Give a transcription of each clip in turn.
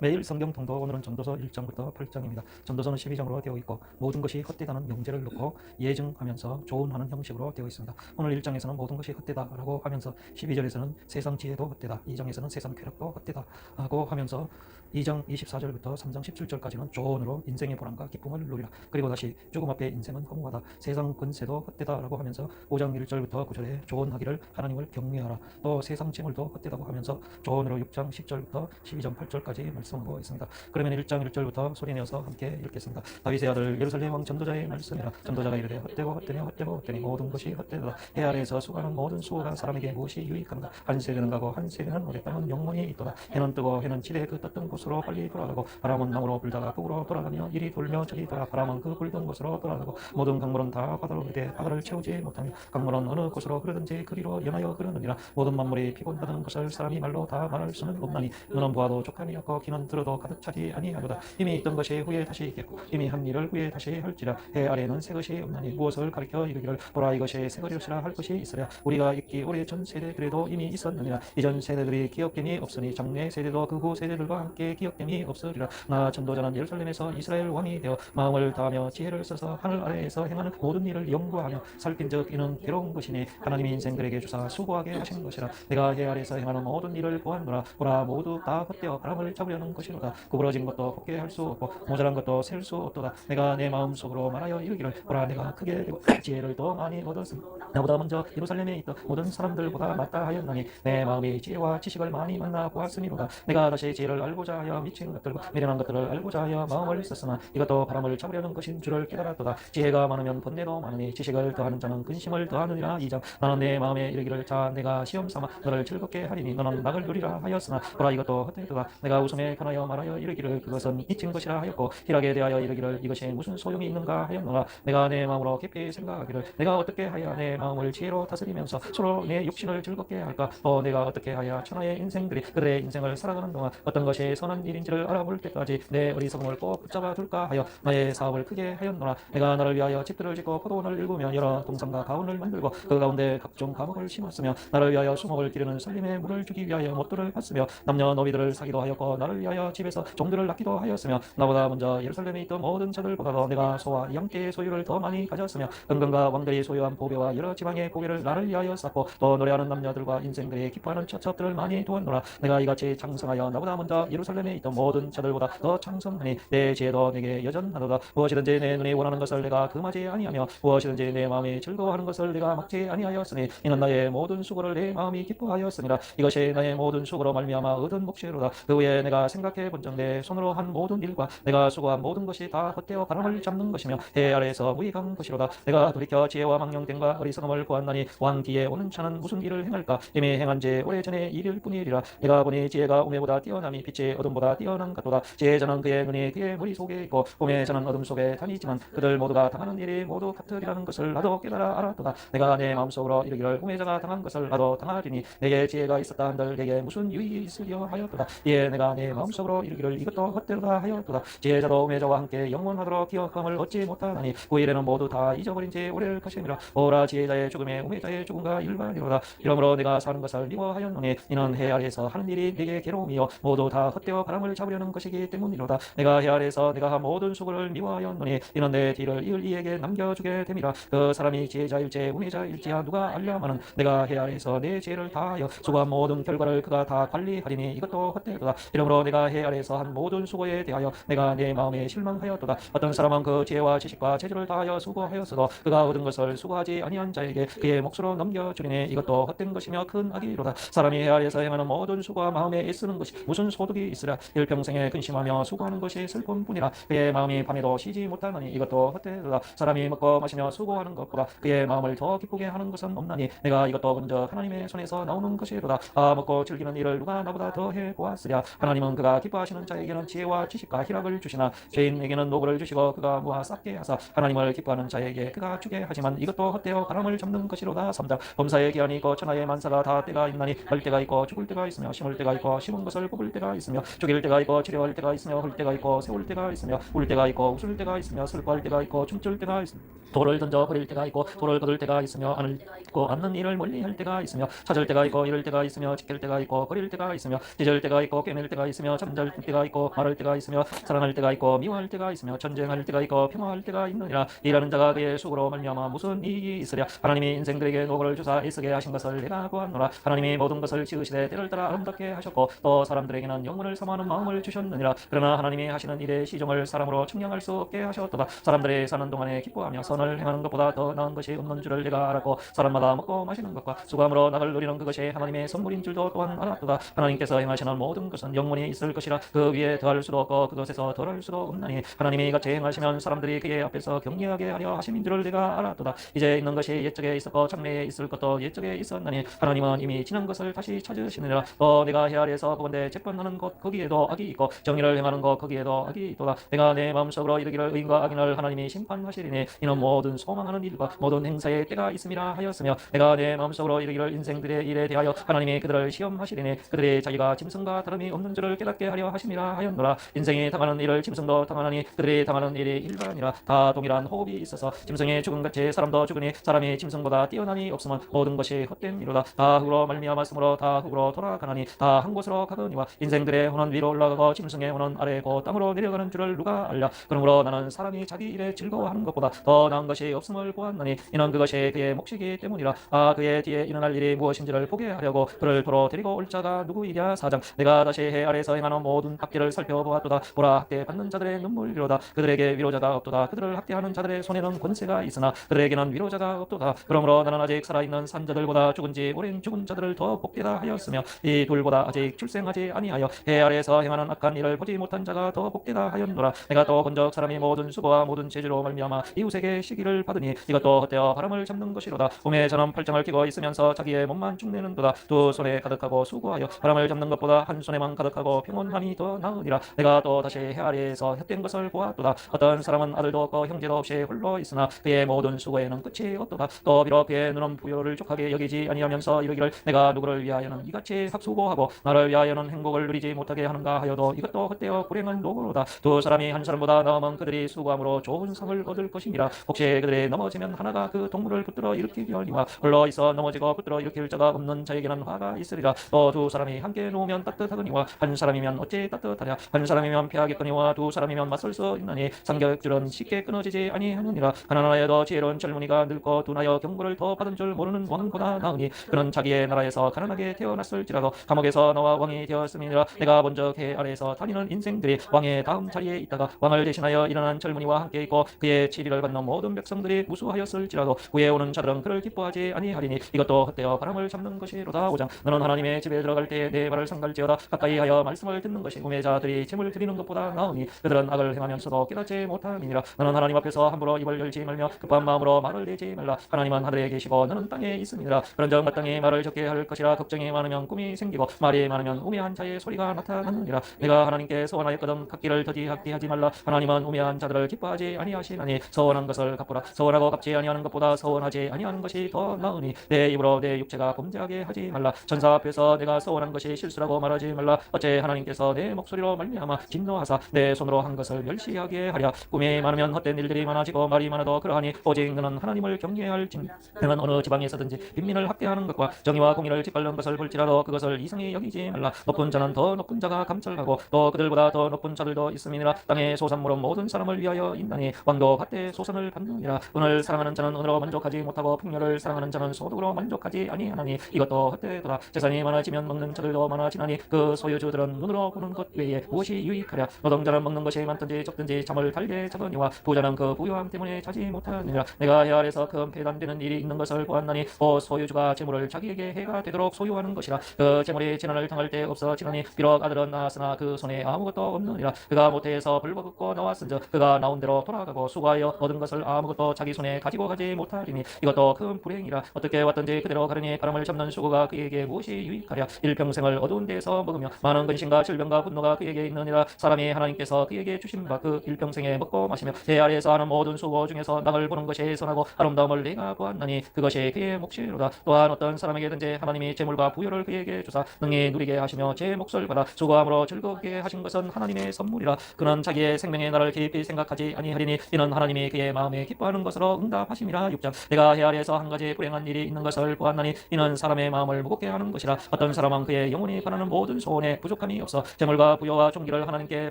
매일 성경 통독. 오늘은 전도서 1장부터 8장입니다. 전도서는 12장으로 되어 있고 모든 것이 헛되다는 명제를 놓고 예증하면서 조언하는 형식으로 되어 있습니다. 오늘 1장에서는 모든 것이 헛되다라고 하면서 12절에서는 세상 지혜도 헛되다, 2장에서는 세상 쾌락도 헛되다라고 하면서 2장 24절부터 3장 17절까지는 조언으로 인생의 보람과 기쁨을 누리라. 그리고 다시 죽음 앞에 인생은 허무하다, 세상 권세도 헛되다라고 하면서 5장 1절부터 9절에 조언하기를 하나님을 경외하라. 또 세상 재물도 헛되다고 하면서 조언으로 6장 10절부터 12장 8절까지 말씀하고 있습니다. 그러면 1장 1절부터 소리내어서 함께 읽겠습니다. 다윗의 아들 예루살렘 왕 전도자의 말씀이라. 전도자가 이르되 헛되고 헛되며 헛되고 헛되니 모든 것이 헛되다. 해 아래에서 수고하는 모든 수고가 사람에게 무엇이 유익한가. 한 세대는 가고 한 세대는 오래 땅은 영원히 있도다. 해는 뜨고 해는 지대 그 떴던 곳으로 빨리 돌아가고 바람은 남으로 불다가 북으로 돌아가며 이리 돌며 저리 돌아 바람은 그 불던 곳으로 돌아가고 모든 강물은 다 바다로 흐르되 바다를 채우지 못하며 강물은 어느 곳으로 흐르든지 그리로 연하여 흐르느니라. 모든 만물이 피곤하다는 것을 사람이 말로 다 말할 수는 없나니 눈은 보아도 족함이 없고 귀는 들어도 가득 차지 아니하도다. 이미 있던 것이 후에 다시 있겠고 이미 한 일을 후에 다시 할지라. 해 아래에는 새 것이 없나니 무엇을 가리켜 이르기를 보라 이것이 새 것이라 할 것이 있으랴. 우리가 있기 오래 전 세대들에도 이미 있었느니라. 이전 세대들이 기억됨이 없으니 장래 세대도 그 후 세대들과 함께 기억됨이 없으리라. 나 전도자는 예루살렘에서 이스라엘 왕이 되어 마음을 다하며 지혜를 써서 하늘 아래에서 행하는 모든 일을 연구하며 살핀즉 이는 괴로운 것이니 하나님이 인생들에게 주사 수고하게 하신 것이라. 내가 해 아래에서 행하는 모든 일을 보았노라. 보라 모두 다 헛되어 바람을 잡으려는 것이로다. 구부러진 것도 헛게 할 수 없고 모자란 것도 셀 수 없도다. 내가 내 마음속으로 말하여 이르기를 보라 내가 크게 되고 지혜를 더 많이 얻었으니 나보다 먼저 예루살렘에 있던 모든 사람들보다 낫다 하였나니 내 마음이 지혜와 지식을 많이 만나 보았으니로다. 내가 다시 지혜를 알고자 하여 미친 것들과 미련한 것들을 알고자 하여 마음을 썼으나 이것도 바람을 잡으려는 것인 줄을 깨달았도다. 지혜가 많으면 번뇌도 많으니 지식을 더하는 자는 근심을 더하느니라. 2장 나는 내 마음에 이르기를 자 내가 시험 삼아 너를 즐겁게 하리니 너는 낙을 누리라 하였으나 보라 이것도 헛되도다. 내가 웃음에 관하여 말하여 이르기를 그것은 미친 것이라 하였고 희락에 대하여 이르기를 이것이 무슨 소용이 있는가 하였노라. 내가 내 마음으로 깊이 생각하기를 내가 어떻게 하여 내 마음을 지혜로 다스리면서 서로 내 육신을 즐겁게 할까. 또 내가 어떻게 하여 천하의 인생들이 그들의 인생을 살아가는 동안 어떤 것이 선한 일인지를 알아볼 때까지 내 어리석음을 꼭 붙잡아 둘까 하여 나의 사업을 크게 하였노라. 내가 나를 위하여 집들을 짓고 포도원을 일구며 여러 동산과 가운을 만들고 그 가운데 각종 과목을 심었으며 나를 위하여 수목을 기르는 살림의 물을 주기 위하여 못들을 팠으며 남녀 노비들을 사기도 하였고 나를 위하여 집에서 종들을 낳기도 하였으며 나보다 먼저 예루살렘에 있던 모든 자들보다도 내가 소와 양떼의 소유를 더 많이 가졌으며 은근과 왕들이 소유한 보배와 여러 지방의 보배를 나를 위하여 쌓고 또 노래하는 남녀들과 인생들이 기뻐하는 처첩들을 많이 두었노라. 내가 이같이 창성하여 나보다 먼저 예루살렘에 있던 모든 자들보다 더 창성하니 내 지혜도 내게 여전하도다. 무엇이든지 내 눈이 원하는 것을 내가 금하지 아니하며 무엇이든지 내 마음이 즐거워하는 것을 내가 막지 아니하였으니 이는 나의 모든 수고를 내 마음이 기뻐하였으니라. 이것이 나의 모든 수고로 말미암아 얻은 몫이로다. 그 후에 내가 생각해 본즉 내 손으로 한 모든 일과 내가 수고한 모든 것이 다 헛되어 바람을 잡는 것이며 해 아래에서 무익한 것이로다. 내가 돌이켜 지혜와 망령됨과 어리석음을 보았나니 왕 뒤에 오는 차는 무슨 일을 행할까. 이미 행한 지 오래전에 일일 뿐이리라. 내가 보니 지혜가 우매보다 뛰어남이 빛이 어둠보다 뛰어난 같도다. 지혜자는 그의 눈이 그의 머릿속에 있고 우매자는 어둠 속에 다니지만 그들 모두가 당하는 일이 모두 같으리라는 것을 나도 깨달아 알았도다. 내가 내 마음속으로 이르기를 우매자가 당한 것을 나도 당하리니 내게 지혜가 있었다 한들 내게 무슨 유익이 있으려 하였도다. 이에 내가 내 마음속으로 이르기를 이것도 헛되로다 하였도다. 지혜자도 우매자와 함께 영원하도록 기억함을 얻지 못하나니 그 일에는 모두 다 잊어버린 지 오래를 것임이라. 오라 지혜자의 죽음에 우매자의 죽음과 일반이로다. 이러므로 내가 사는 것을 미워하였노니 이는 해 아래에서 하는 일이 내게 괴로움이요 모두 다 헛되어 바람을 잡으려는 것이기 때문이로다. 내가 해 아래에서 내가 한 모든 수고를 미워하였노니 이는 내 뒤를 이을 이에게 남겨주게 됨이라. 그 사람이 지혜자일지 우매자일지야 누가 알려마는 내가 해 아래에서 내 지혜를 다하여 수고한 모든 결과를 그가 다 관리하리니 이것도 헛되도다. 이러므로 내가 해 아래에서 한 모든 수고에 대하여 내가 내 마음에 실망하였도다. 어떤 사람은 그 지혜와 지식과 재주를 다하여 수고하였어도 그가 얻은 것을 수고하지 아니한 자에게 그의 몫으로 넘겨주리니 이것도 헛된 것이며 큰 악이로다. 사람이 해 아래에서 행하는 모든 수고와 마음에 애쓰는 것이 무슨 소득이 있으랴. 일평생에 근심하며 수고하는 것이 슬픔뿐이라. 그의 마음이 밤에도 쉬지 못하느니 이것도 헛되도다. 사람이 먹고 마시며 수고하는 것보다 그의 마음을 더 기쁘게 하는 것은 없나니 내가 이것도 먼저 하나님의 손에서 나오는 것이로다. 먹고 즐기는 일을 누가 나보다 더 해보았으랴. 하나님은 그가 기뻐하시는 자에게는 지혜와 지식과 희락을 주시나 죄인에게는 노고를 주시고 그가 무하 싹게 하사 하나님을 기뻐하는 자에게 그가 주게 하지만 이것도 헛되어 바람을 잡는 것이로다. 3장 범사의 기한이 있고 천하의 만사가 다 때가 있나니 할 때가 있고 죽을 때가 있으며 심을 때가 있고 심은 것을 뽑을 때가 있으며 죽일 때가 있고 치료할 때가 있으며 흘 때가 있고 세울 때가 있으며 울 때가 있고 웃을 때가 있으며 슬퍼할 때가 있고 춤출 때가 있으며 돌을 던져 버릴 때가 있고 돌을 거둘 때가 있으며 안을 있고 않는 일을 멀리 할 때가 있으며 찾을 때가 있고 잃을 때가 있으며 지킬 때가 있고 버릴 때가 있으며 찢을 때가 있고 꿰맬 때가 있으며 있으며 잠잘 때가 있고 말할 때가 있으며 사랑할 때가 있고 미워할 때가 있으며 전쟁할 때가 있고 평화할 때가 있느니라. 일하는 자가 그의 수고로 말미암아 무슨 이익이 있으랴. 하나님이 인생들에게 노고를 주사 애쓰게 하신 것을 내가 보았노라. 하나님이 모든 것을 지으시되 때를 따라 아름답게 하셨고 또 사람들에게는 영혼을 사모하는 마음을 주셨느니라. 그러나 하나님이 하시는 일의 시종을 사람으로 측량할 수 없게 하셨도다. 사람들이 사는 동안에 기뻐하며 선을 행하는 것보다 더 나은 것이 없는 줄을 내가 알았고 사람마다 먹고 마시는 것과 수고함으로 낙을 누리는 그것이 하나님의 선물인 줄도 또한 알았도다. 하나님께서 행하시는 모든 것은 영원히 있을 것이라. 그 위에 더할 수도 없고 그것에서 덜할 수도 없나니 하나님이 같이 행하시면 사람들이 그의 앞에서 경외하게 하려 하심인 줄을 내가 알았도다. 이제 있는 것이 옛적에 있었고 장래에 있을 것도 옛적에 있었나니 하나님은 이미 지난 것을 다시 찾으시느니라. 또 내가 해 아래에서 보건대 재판하는 곳 거기에도 악이 있고 정의를 행하는 곳 거기에도 악이 있도다. 내가 내 마음속으로 이르기를 의인과 악인을 하나님이 심판하시리니 이는 모든 소망하는 일과 모든 행사에 때가 있음이라 하였으며 내가 내 마음속으로 이르기를 인생들의 일에 대하여 하나님이 그들을 시험하시리니 그들이 자기가 짐승과 다름이 없는 줄을 깨닫게 하려 하심이라 하였노라. 인생이 당하는 일을 짐승도 당하나니 그들이 당하는 일이 일반이라. 다 동일한 호흡이 있어서 짐승이 죽음같이 사람도 죽으니 사람이 짐승보다 뛰어남이 없으면 모든 것이 헛됨이로다. 다 흙으로 말미암았으므로 다 흙으로 돌아가나니 다 한 곳으로 가거니와 인생들의 혼은 위로 올라가고 짐승의 혼은 아래 고 땅으로 내려가는 줄을 누가 알랴. 그러므로 나는 사람이 자기 일에 즐거워하는 것보다 더 나은 것이 없음을 보았나니 이는 그것이 그의 몫이기 때문이라. 그의 뒤에 일어날 일이 무엇인지를 보게 하려고 그를 도로 데리고 올 자가 누구이랴. 4장. 내가 다시 해 아래에서 행하는 모든 학기를 살펴보았도다. 보라, 학대 받는 자들의 눈물이로다. 그들에게 위로자가 없도다. 그들을 학대하는 자들의 손에는 권세가 있으나 그들에게는 위로자가 없도다. 그러므로 나는 아직 살아있는 산자들보다 죽은 지 오랜 죽은 자들을 더 복되다 하였으며 이 둘보다 아직 출생하지 아니하여 해 아래에서 행하는 악한 일을 보지 못한 자가 더 복되다 하였노라. 내가 또 본적 사람이 모든 수고와 모든 재주로 말미암아 이웃에게 시기를 받으니 이것도 헛되어 바람을 잡는 것이로다. 몸에 저는 팔짱을 끼고 있으면서 자기의 몸만 축내는도다. 두 손에 가득하고 수고하여 바람을 잡는 것보다 한 손에만 가득하고 평온함이 더 나으니라. 내가 또 다시 해 아래에서 헛된 것을 보았도다. 어떤 사람은 아들도 없고 형제도 없이 홀로 있으나 그의 모든 수고에는 끝이 없도다. 또 비록 그의 눈은 부요를 족하게 여기지 아니하면서 이르기를 내가 누구를 위하여는 이같이 학수고하고 나를 위하여는 행복을 누리지 못하게 하는가 하여도 이것도 헛되어 불행한 노고로다. 두 사람이 한 사람보다 나으면 그들이 수고함으로 좋은 상을 얻을 것이니라. 혹시 그들이 넘어지면 하나가 그 동물을 붙들어 일으키려니와 홀로 있어 넘어지고 붙들어 일으킬 자가 없는 자에게는 화가 있으리라. 또 두 사람이 함께 누우면 따뜻하거니와 한 사람이면 어찌 따뜻하랴. 한 사람이면 패하겠거니와 두 사람이면 맞설 수 있나니 상격줄은 쉽게 끊어지지 아니하느니라. 하나나라에도 지혜로운 젊은이가 늙고 둔하여 경고를 더 받은 줄 모르는 왕보다 나으니 그는 자기의 나라에서 가난하게 태어났을지라도 감옥에서 나와 왕이 되었음이니라. 내가 먼저 해 아래에서 다니는 인생들이 왕의 다음 자리에 있다가 왕을 대신하여 일어난 젊은이와 함께 있고 그의 치리를 받는 모든 백성들이 무수하였을지라도 후에 오는 자들은 그를 기뻐하지 아니하리니 이것도 헛되어 바람을 잡는 것이로다. 5장. 너는 하나님의 집에 들어갈 때에 내 발을 상갈지어다. 가까이 하여 말씀을 듣는 것이 우매자들이 재물 드리는 것보다 나으니 그들은 악을 행하면서도 깨닫지 못함이니라. 너는 하나님 앞에서 함부로 입을 열지 말며 급한 마음으로 말을 내지 말라. 하나님은 하늘에 계시고 너는 땅에 있음이니라. 그런즉 마땅히 말을 적게 할 것이라. 걱정이 많으면 꿈이 생기고 말이 많으면 우매한 자의 소리가 나타나느니라. 내가 하나님께 소원하였거든 갚기를 더디하게 하지 말라. 하나님은 우매한 자들을 기뻐하지 아니하시나니 서원한 것을 갚으라. 서원하고 갚지 아니하는 것보다 서원하지 아니하는 것이 더 나으니 내 입으로 내 육체가 범죄하게 하지 말라. 천사 앞에서 내가 서원한 것이 실수라고 말하지 말라. 어째 하나님께서 내 목소리로 말미암아 진노하사 내 손으로 한 것을 멸시하게 하랴. 꿈이 많으면 헛된 일들이 많아지고 말이 많아도 그러하니 오직 너는 하나님을 경외할지니 너는 어느 지방에서든지 빈민을 학대하는 것과 정의와 공의를 짓밟는 것을 볼지라도 그것을 이상히 여기지 말라. 높은 자는 더 높은 자가 감찰하고 또 그들보다 더 높은 자들도 있음이니라. 땅의 소산물은 모든 사람을 위하여 있나니 왕도 갓대 소산을 받느니라. 은을 사랑하는 자는 은으로 만족하지 못하고 풍요를 사랑하는 자는 소득으로 만족하지 아니하나니 이것도 헛되도다. 재산이 많아지면 먹는 자들도 많아지나니 그 소유주들은 눈으로 보는 것 외에 무엇이 유익하랴. 노동자는 먹는 것이 많든지 적든지 잠을 달게 자거니와 부자는 그 부유함 때문에 자지 못하느니라. 내가 해 아래에서 큰 배단되는 일이 있는 것을 보았나니 소유주가 재물을 자기에게 해가 되도록 소유하는 것이라. 그 재물이 재난을 당할 때 없어지나니 비록 아들은 낳았으나 그 손에 아무것도 없느니라. 그가 모태에서 벌거벗고 나왔은즉 그가 나온 대로 돌아가고 수고하여 얻은 것을 아무것도 자기 손에 가지고 가지 못하리니 이것도 큰 불행이라. 어떻게 왔든지 그대로 가려니 바람을 잡는 수고가 그에게 무엇이 유익하랴. 일평생을 어두운 데에서 먹으며 많은 근심과 질병과 분노가 그에게 있느니라. 사람이 하나님께서 그에게 주신 바 그 일평생에 먹고 마시며 해 아래에서 하는 모든 수고 중에서 낙을 보는 것이 선하고 아름다움을 내가 보았나니 그것이 그의 몫이로다. 또한 어떤 사람에게든지 하나님이 재물과 부여를 그에게 주사 능히 누리게 하시며 제 몫을 받아 수고함으로 즐겁게 하신 것은 하나님의 선물이라. 그는 자기의 생명의 날을 깊이 생각하지 아니하리니 이는 하나님이 그의 마음에 기뻐하는 것으로 응답하심이라. 6장. 내가 해 아래에서 한 가지 불행한 일이 있는 것을 보았나니 이는 사람의 마음을 무겁게 하는 것이라. 어떤 사람은 그의 영혼이 바라는 모든 소원에 부족함이 사람이 없어 재물과 부여와 존귀를 하나님께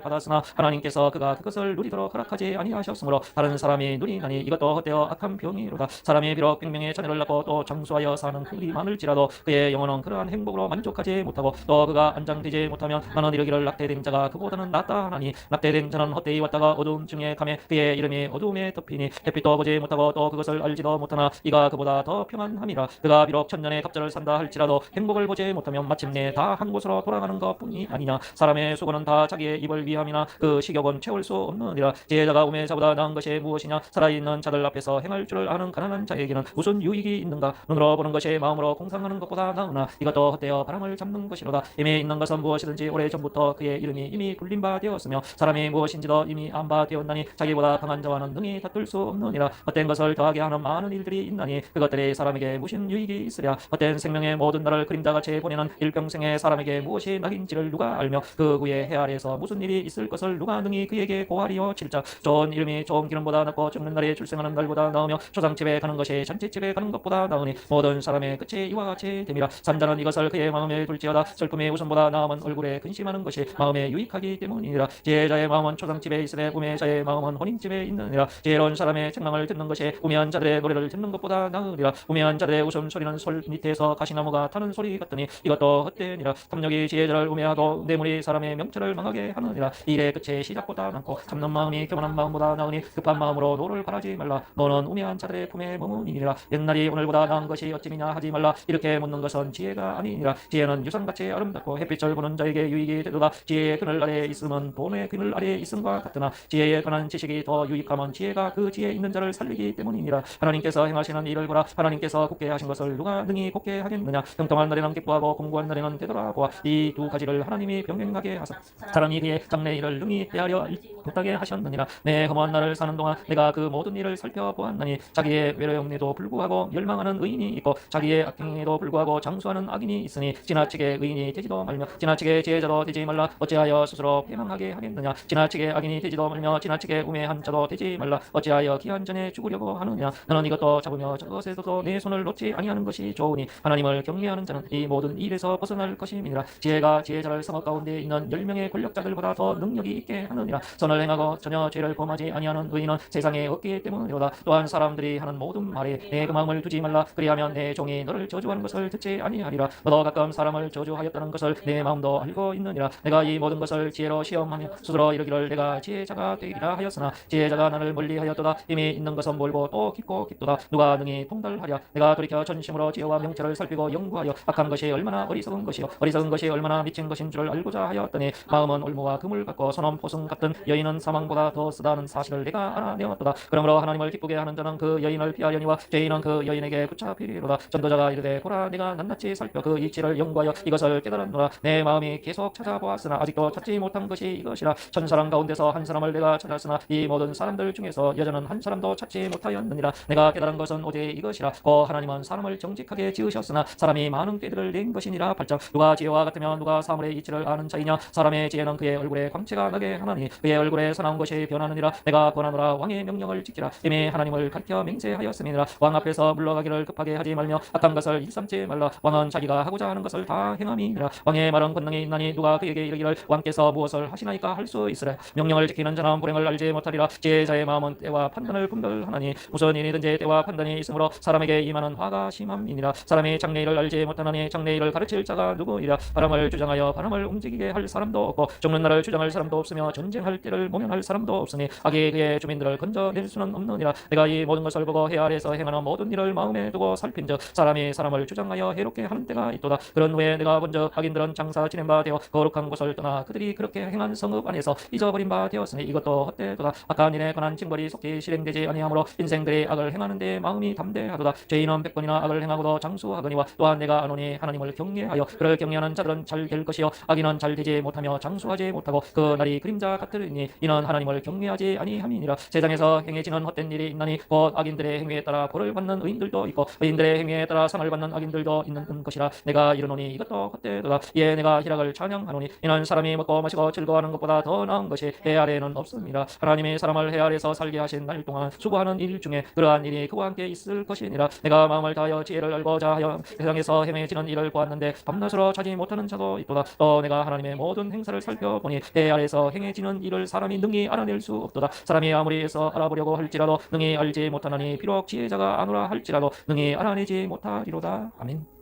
받았으나 하나님께서 그가 그것을 누리도록 허락하지 아니하셨으므로 다른 사람이 누리나니 이것도 헛되어 악한 병이로다. 사람이 비록 백명의 자녀를 낳고 또 장수하여 사는 그들이 많을지라도 그의 영혼은 그러한 행복으로 만족하지 못하고 또 그가 안장되지 못하면 나는 이르기를 낙태된 자가 그보다는 낫다 하나니 낙태된 자는 헛되이 왔다가 어두움 중에 가매 그의 이름이 어두움에 덮이니 햇빛도 보지 못하고 또 그것을 알지도 못하나 이가 그보다 더 평안함이라. 그가 비록 천년의 갑절을 산다 할지라도 행복을 보지 못하면 마침내 다 한 곳으로 돌아가는 것뿐이 아니냐. 사람의 수고는 다 자기의 입을 위함이나 그 식욕은 채울 수 없느니라. 지혜자가 우매자보다 나은 것이 무엇이냐. 살아있는 자들 앞에서 행할 줄을 아는 가난한 자에게는 무슨 유익이 있는가. 눈으로 보는 것이 마음으로 공상하는 것보다 나으나 이것도 헛되어 바람을 잡는 것이로다. 이미 있는 것은 무엇이든지 오래전부터 그의 이름이 이미 굴린 바 되었으며 사람이 무엇인지도 이미 안 바 되었나니 자기보다 강한 자와는 능히 다툴 수 없느니라. 헛된 것을 더하게 하는 많은 일들이 있나니 그것들이 사람에게 무슨 유익이 있으랴. 헛된 생명의 모든 날을 그림자같이 보내는 일평생의 사람에게 무엇이 낙인지를 누가 알며 그 후에 해 아래에서 무슨 일이 있을 것을 누가 능히 그에게 고하리요. 7장 좋은 이름이 좋은 기름보다 낫고 죽는 날에 출생하는 날보다 나으며 초상집에 가는 것이 잔치집에 가는 것보다 나으니 모든 사람의 끝이 이와 같이 됨이라. 산자는 이것을 그의 마음에 둘지어다. 슬픔이 웃음보다 나음은 얼굴에 근심하는 것이 마음에 유익하기 때문이니라. 지혜자의 마음은 초상집에 있으되 우매자의 마음은 혼인집에 있느니라. 지혜로운 사람의 책망을 듣는 것이 우매한 자들의 노래를 듣는 것보다 나으리라. 우매한 자들의 웃음소리는 솔 밑에서 가시나무가 타는 소리 같더니 이것도 헛되니라. 탐욕이 지혜자를 우매하고 뇌물이 사람의 명철을 망하게 하느니라. 일의 끝이 시작보다 많고 참는 마음이 교만한 마음보다 나으니 급한 마음으로 노를 바라지 말라. 너는 우매한 자들의 품에 머무니라. 옛날이 오늘보다 나은 것이 어찌미냐 하지 말라. 이렇게 묻는 것은 지혜가 아니니라. 지혜는 유성같이 아름답고 햇빛을 보는 자에게 유익이 되도다. 지혜의 그늘 아래에 있음은 돈의 그늘 아래에 있음과 같으나 지혜에 관한 지식이 더 유익함은 지혜가 그 지혜에 있는 자를 살리기 때문이니라. 하나님께서 행하시는 일을 보라. 하나님께서 곱게 하신 것을 누가 능히 곱게 하겠느냐. 형통한 날에는 기뻐하고 공부한 날에는 되돌아보아. 이 두 가지를 하나님이 병행하게 하사 사람이 그의 장래 일을 능히 헤아려 못하게 하셨느니라. 내 험한 날을 사는 동안 내가 그 모든 일을 살펴보았나니 자기의 외로움에도 불구하고 멸망하는 의인이 있고 자기의 악행에도 불구하고 장수하는 악인이 있으니 지나치게 의인이 되지도 말며 지나치게 지혜자도 되지 말라. 어찌하여 스스로 패망하게 하겠느냐. 지나치게 악인이 되지도 말며 지나치게 우매한 자도 되지 말라. 어찌하여 기한 전에 죽으려고 하느냐. 너는 이것도 잡으며 저것에서도 내 손을 놓지 아니하는 것이 좋으니 하나님을 경외하는 자는 이 모든 일에서 벗어날 것임이니라. 지혜가 지혜자를 성읍 가운데 있는 10명의 권력자들보다 더 능력이 있게 하느니라. 선을 행하고 전혀 죄를 범하지 아니하는 의인은 세상에 없기 때문이로다. 또한 사람들이 하는 모든 말에 내 그 마음을 두지 말라. 그리하면 내 종이 너를 저주하는 것을 듣지 아니하리라. 너도 가끔 사람을 저주하였다는 것을 내 마음도 알고 있느니라. 내가 이 모든 것을 지혜로 시험하며 스스로 이르기를 내가 지혜자가 되리라 하였으나 지혜자가 나를 멀리하였도다. 이미 있는 것은 멀고 또 깊고 깊도다. 누가 능히 통달하랴. 내가 돌이켜 전심으로 지혜와 명철을 살피고 연구하여 악한 것이 얼마나 어리석은 것이요 어리석은 것이 얼마나 미친 것인 줄을 알고자 하였더니 마음은 올무와 금을 같고 선은 포승 같은 여인은 사망보다 더 쓰다는 사실을 내가 알아내었도다. 그러므로 하나님을 기쁘게 하는 자는 그 여인을 피하려니와 죄인은 그 여인에게 붙잡히리로다. 전도자가 이르되 보라 내가 낱낱이 살펴 그 이치를 연구하여 이것을 깨달았노라. 내 마음이 계속 찾아보았으나 아직도 찾지 못한 것이 이것이라. 천사람 가운데서 한 사람을 내가 찾았으나 이 모든 사람들 중에서 여자는 한 사람도 찾지 못하였느니라. 내가 깨달은 것은 오직 이것이라. 하나님은 사람을 정직하게 지으셨으나 사람이 많은 꾀들을 낸 것이니라. 8장 누가 지혜와 같으면 누가 사물의 이치를 아는 자이냐. 사람의 지혜는 그의 얼굴에 광채가 나게 하나니 그의 얼굴에 선한 것이 변하느니라. 내가 권하노라. 왕의 명령을 지키라. 이미 하나님을 가르쳐 맹세하였음이니라. 왕 앞에서 물러가기를 급하게 하지 말며 악한 것을 일삼지 말라. 왕은 자기가 하고자 하는 것을 다 행함이니라. 왕의 말은 권능이 있나니 누가 그에게 이르기를 왕께서 무엇을 하시나이까 할 수 있으랴. 명령을 지키는 자는 불행을 알지 못하리라. 지혜자의 마음은 때와 판단을 분별하나니 무슨 일이든지 때와 판단이 있으므로 사람에게 임하는 화가 심함이니라. 사람이 장래 일을 알지 못하나니 장래 일을 가르칠 자가 누구이랴. 바람을 주장하여 바람을 움직이게 할 사람도 없고 죽는 날을 주장할 사람도 없으며 전쟁할 때를 모면할 사람도 없으니 악이 그의 주민들을 건져낼 수는 없느니라. 내가 이 모든 것을 보고 해 아래에서 행하는 모든 일을 마음에 두고 살핀즉 사람이 사람을 주장하여 해롭게 하는 때가 있도다. 그런 후에 내가 본즉 악인들은 장사 지낸 바 되어 거룩한 곳을 떠나 그들이 그렇게 행한 성읍 안에서 잊어버린 바 되었으니 이것도 헛되도다. 악한 일에 관한 징벌이 속히 실행되지 아니하므로 인생들이 악을 행하는 데 마음이 담대하도다. 죄인은 100번이나 악을 행하고도 장수하거니와 또한 내가 아노니 하나님을 경외하여 그를 경외하는 자들은 잘 될 것이요 악인은 잘 되지 못하며 장수하지 못하고 그 날이 그림자 같으니 이는 하나님을 경외하지 아니함이니라. 세상에서 행해지는 헛된 일이 있나니 곧 악인들의 행위에 따라 벌을 받는 의인들도 있고 의인들의 행위에 따라 상을 받는 악인들도 있는 것이라. 내가 이르노니 이것도 헛되도다. 이에 내가 희락을 찬양하노니 이는 사람이 먹고 마시고 즐거워하는 것보다 더 나은 것이 해 아래에는 없습니다. 하나님이 사람을 해 아래에서 살게 하신 날 동안 수고하는 일 중에 그러한 일이 그와 함께 있을 것이니라. 내가 마음을 다하여 지혜를 알고자 하여 세상에서 행해지는 일을 보았는데 밤낮으로 자지 못하는 자도 있도다. 또 그러므로 내가 하나님의 모든 행사를 살펴보니 해 아래에서 행해지는 일을 사람이 능히 알아낼 수 없도다. 사람이 아무리 해서 알아보려고 할지라도 능히 알지 못하나니 비록 지혜자가 아노라 할지라도 능히 알아내지 못하리로다. 아멘.